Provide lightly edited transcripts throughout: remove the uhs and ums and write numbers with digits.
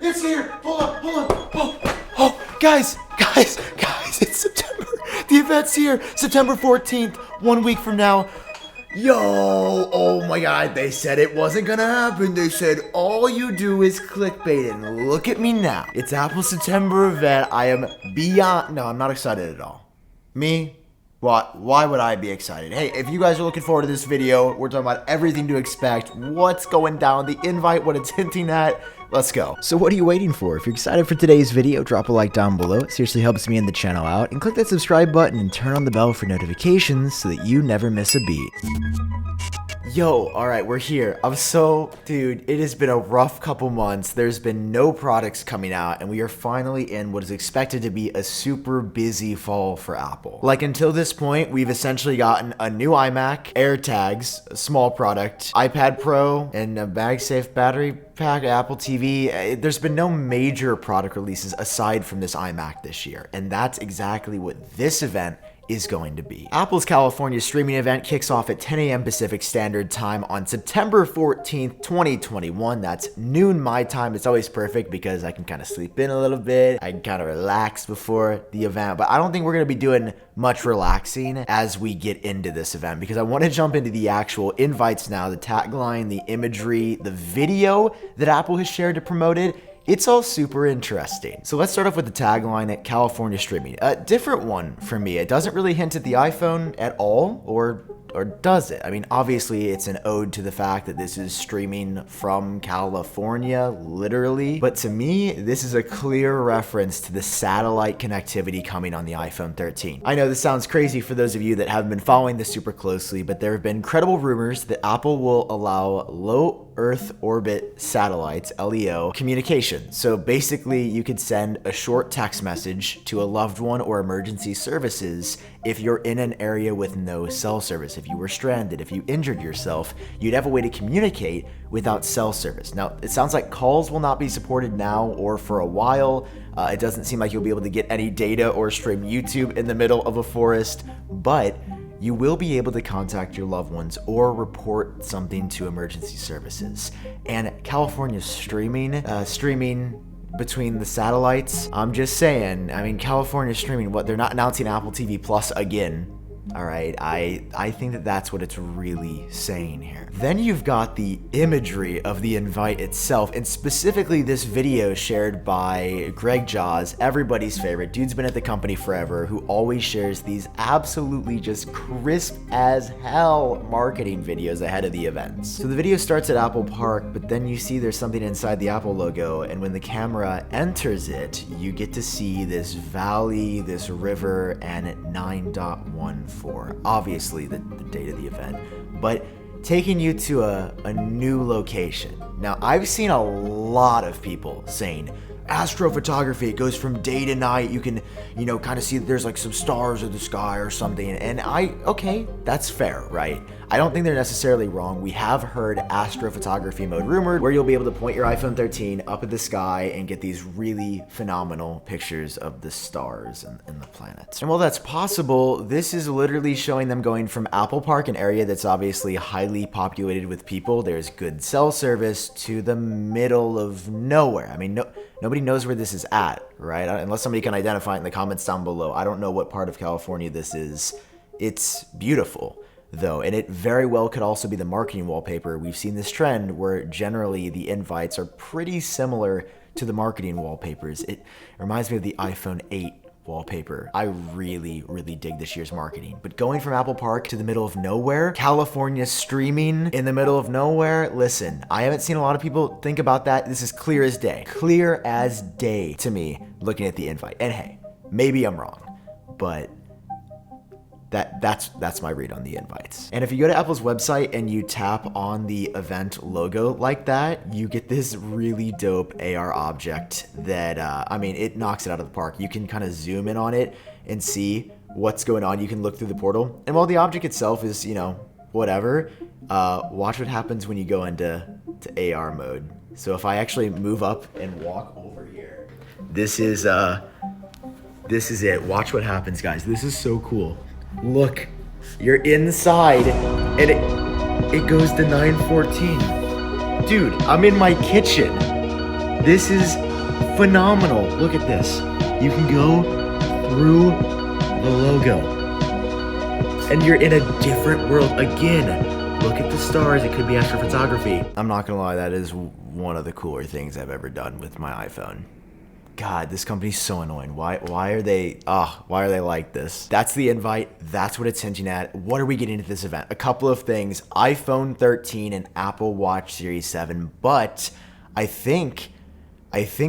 It's here. Hold on. Oh, guys, it's September. The event's here. September 14th, 1 week from now. Yo, oh my God, they said it wasn't gonna happen. They said all you do is clickbait, and look at me now. It's Apple's September event. I am beyond, no, I'm not excited at all. Me? What? Why would I be excited? Hey, if you guys are looking forward to this video, we're talking about everything to expect, what's going down, the invite, what it's hinting at. Let's go. So what are you waiting for? If you're excited for today's video, drop a like down below. It seriously helps me and the channel out. And click that subscribe button and turn on the bell for notifications so that you never miss a beat. Yo, alright, we're here. Dude, it has been a rough couple months. There's been no products coming out, and we are finally in what is expected to be a super busy fall for Apple. Like, until this point, we've essentially gotten a new iMac, AirTags, a small product, iPad Pro, and a MagSafe battery pack, Apple TV. There's been no major product releases aside from this iMac this year, and that's exactly what this event is going to be. Apple's California streaming event kicks off at 10 a.m. Pacific Standard Time on September 14th, 2021. That's noon my time. It's always perfect because I can kind of sleep in a little bit. I can kind of relax before the event, but I don't think we're going to be doing much relaxing as we get into this event because I want to jump into the actual invites now, the tagline, the imagery, the video that Apple has shared to promote it. It's all super interesting. So let's start off with the tagline at California streaming. A different one for me. It doesn't really hint at the iPhone at all, or does it? I mean, obviously it's an ode to the fact that this is streaming from California, literally. But to me, this is a clear reference to the satellite connectivity coming on the iPhone 13. I know this sounds crazy for those of you that haven't been following this super closely, but there have been credible rumors that Apple will allow low Earth orbit satellites, LEO, communication. So basically you could send a short text message to a loved one or emergency services if you're in an area with no cell service. If you were stranded, if you injured yourself, you'd have a way to communicate without cell service. Now, it sounds like calls will not be supported now or for a while. It doesn't seem like you'll be able to get any data or stream YouTube in the middle of a forest, but you will be able to contact your loved ones or report something to emergency services. And California's streaming between the satellites, I'm just saying, I mean, California streaming, what, they're not announcing Apple TV Plus again. All right, I think that that's what it's really saying here. Then you've got the imagery of the invite itself, and specifically this video shared by Greg Jaws, everybody's favorite. Dude's been at the company forever, who always shares these absolutely just crisp as hell marketing videos ahead of the events. So the video starts at Apple Park, but then you see there's something inside the Apple logo, and when the camera enters it, you get to see this valley, this river, and 9.14. Obviously the date of the event, but taking you to a new location. Now, I've seen a lot of people saying astrophotography, it goes from day to night. You can, kind of see that there's like some stars in the sky or something. And okay, that's fair, right? I don't think they're necessarily wrong. We have heard astrophotography mode rumored, where you'll be able to point your iPhone 13 up at the sky and get these really phenomenal pictures of the stars and the planets. And while that's possible, this is literally showing them going from Apple Park, an area that's obviously highly populated with people, there's good cell service, to the middle of nowhere. I mean, nobody knows where this is at, right? Unless somebody can identify it in the comments down below. I don't know what part of California this is. It's beautiful, though, and it very well could also be the marketing wallpaper. We've seen this trend where generally the invites are pretty similar to the marketing wallpapers. It reminds me of the iPhone 8 wallpaper. I really dig this year's marketing. But going from Apple Park to the middle of nowhere, California streaming in the middle of nowhere, listen, I haven't seen a lot of people think about that. This is clear as day. Clear as day to me looking at the invite. And hey, maybe I'm wrong, but that's my read on the invites. And if you go to Apple's website and you tap on the event logo like that, you get this really dope AR object that, I mean, it knocks it out of the park. You can kind of zoom in on it and see what's going on. You can look through the portal. And while the object itself is, whatever, watch what happens when you go into AR mode. So if I actually move up and walk over here, this is it. Watch what happens, guys. This is so cool. Look, you're inside, and it goes to 9:14. Dude, I'm in my kitchen. This is phenomenal. Look at this. You can go through the logo. And you're in a different world. Again, look at the stars. It could be astrophotography. I'm not gonna lie, that is one of the cooler things I've ever done with my iPhone. God, this company's so annoying. Why are they like this? That's the invite. That's what it's hinting at. What are we getting at this event? A couple of things. iPhone 13 and Apple Watch Series 7, but I think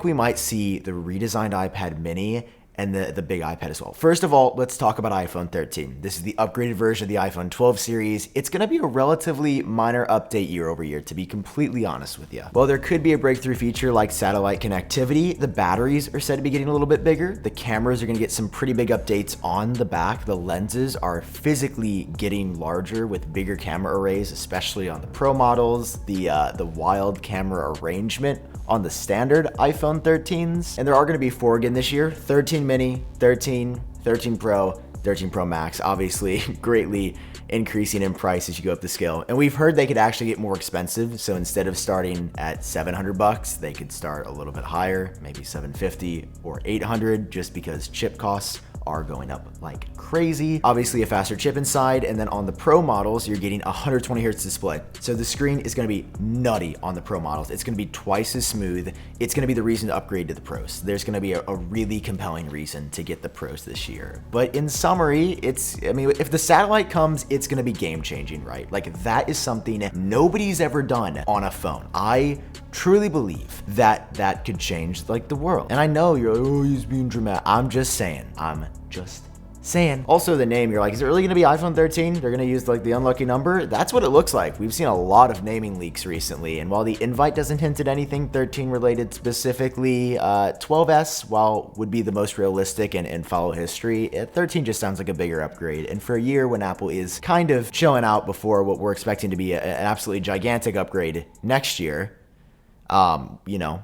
we might see the redesigned iPad mini and the big iPad as well. First of all, let's talk about iPhone 13. This is the upgraded version of the iPhone 12 series. It's gonna be a relatively minor update year over year, to be completely honest with you. While there could be a breakthrough feature like satellite connectivity, the batteries are said to be getting a little bit bigger. The cameras are gonna get some pretty big updates on the back. The lenses are physically getting larger with bigger camera arrays, especially on the Pro models. The wild camera arrangement on the standard iPhone 13s. And there are gonna be 4 again this year: 13 mini, 13, 13 Pro, 13 Pro Max, obviously greatly increasing in price as you go up the scale. And we've heard they could actually get more expensive. So instead of starting at $700, they could start a little bit higher, maybe $750 or $800, just because chip costs are going up like crazy. Obviously a faster chip inside, and then on the Pro models, you're getting 120 hertz display. So the screen is gonna be nutty on the Pro models. It's gonna be twice as smooth. It's gonna be the reason to upgrade to the Pros. There's gonna be a really compelling reason to get the Pros this year. But in summary, if the satellite comes, it's gonna be game changing, right? Like, that is something nobody's ever done on a phone. I truly believe that could change like the world. And I know you're like, oh, he's being dramatic. I'm just saying. Also, the name, you're like, is it really gonna be iPhone 13? They're gonna use like the unlucky number? That's what it looks like. We've seen a lot of naming leaks recently, and while the invite doesn't hint at anything 13 related specifically, 12S, while would be the most realistic and follow history, 13 just sounds like a bigger upgrade. And for a year when Apple is kind of chilling out before what we're expecting to be an absolutely gigantic upgrade next year, you know,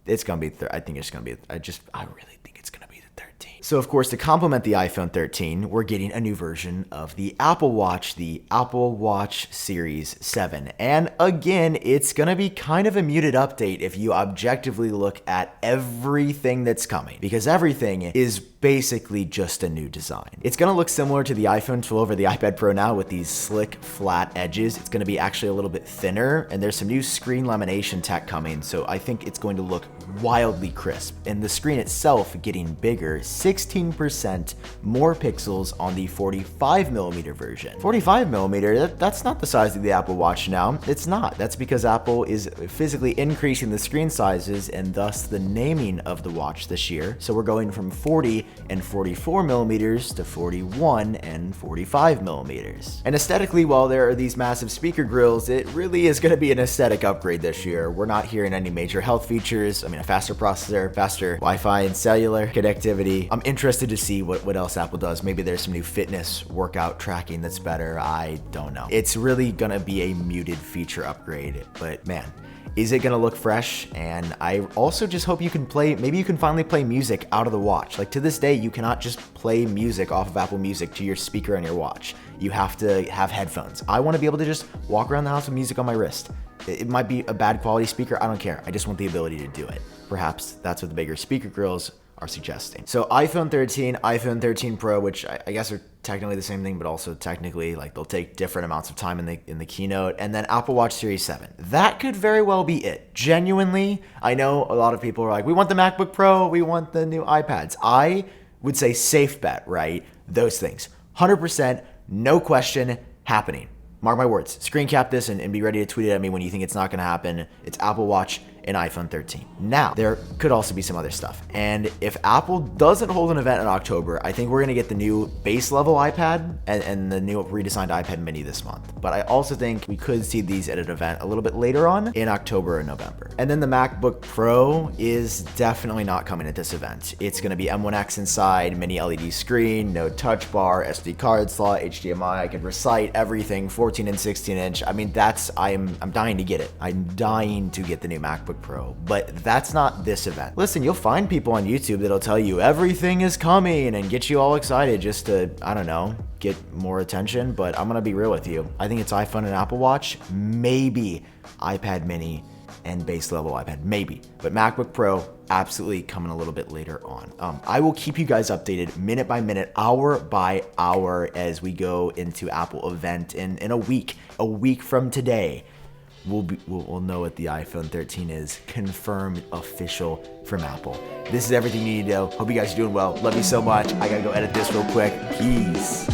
it's gonna be. I think it's gonna be. I really think it's gonna be the 13. So of course, to complement the iPhone 13, we're getting a new version of the Apple Watch, the Apple Watch Series 7. And again, it's gonna be kind of a muted update if you objectively look at everything that's coming, because everything is basically just a new design. It's gonna look similar to the iPhone 12 or the iPad Pro now, with these slick, flat edges. It's gonna be actually a little bit thinner, and there's some new screen lamination tech coming, so I think it's going to look wildly crisp. And the screen itself getting bigger, 16% more pixels on the 45mm version. 45mm, that's not the size of the Apple Watch now. It's not. That's because Apple is physically increasing the screen sizes and thus the naming of the watch this year. So we're going from 40 and 44 millimeters to 41 and 45 millimeters. And aesthetically, while there are these massive speaker grills, it really is going to be an aesthetic upgrade this year. We're not hearing any major health features. I mean, a faster processor, faster Wi-Fi and cellular connectivity. I'm interested to see what else Apple does. Maybe there's some new fitness workout tracking that's better. I don't know. It's really going to be a muted feature upgrade, but man, is it gonna look fresh? And I also just hope you can maybe you can finally play music out of the watch. Like, to this day, you cannot just play music off of Apple Music to your speaker on your watch. You have to have headphones. I wanna be able to just walk around the house with music on my wrist. It might be a bad quality speaker, I don't care. I just want the ability to do it. Perhaps that's what the bigger speaker grills are suggesting. So iPhone 13, iPhone 13 Pro, which I guess are technically the same thing, but also technically, like, they'll take different amounts of time in the keynote, and then Apple Watch Series 7. That could very well be it. Genuinely, I know a lot of people are like, we want the MacBook Pro, we want the new iPads. I would say safe bet, right? Those things. 100%, no question, happening. Mark my words. Screen cap this and be ready to tweet it at me when you think it's not gonna happen. It's Apple Watch and iPhone 13. Now, there could also be some other stuff. And if Apple doesn't hold an event in October, I think we're gonna get the new base level iPad and the new redesigned iPad mini this month. But I also think we could see these at an event a little bit later on in October or November. And then the MacBook Pro is definitely not coming at this event. It's gonna be M1X inside, mini LED screen, no touch bar, SD card slot, HDMI. I could recite everything, 14 and 16 inch. I mean, I'm dying to get it. I'm dying to get the new MacBook Pro, but that's not this event. Listen, you'll find people on YouTube that'll tell you everything is coming and get you all excited just to, I don't know, get more attention, but I'm gonna be real with you. I think it's iPhone and Apple Watch, maybe iPad mini and base level iPad, maybe. But MacBook Pro, absolutely coming a little bit later on. I will keep you guys updated minute by minute, hour by hour as we go into Apple event in a week. A week from today, we'll know what the iPhone 13 is. Confirmed, official from Apple. This is everything you need to know. Hope you guys are doing well. Love you so much. I gotta go edit this real quick. Peace.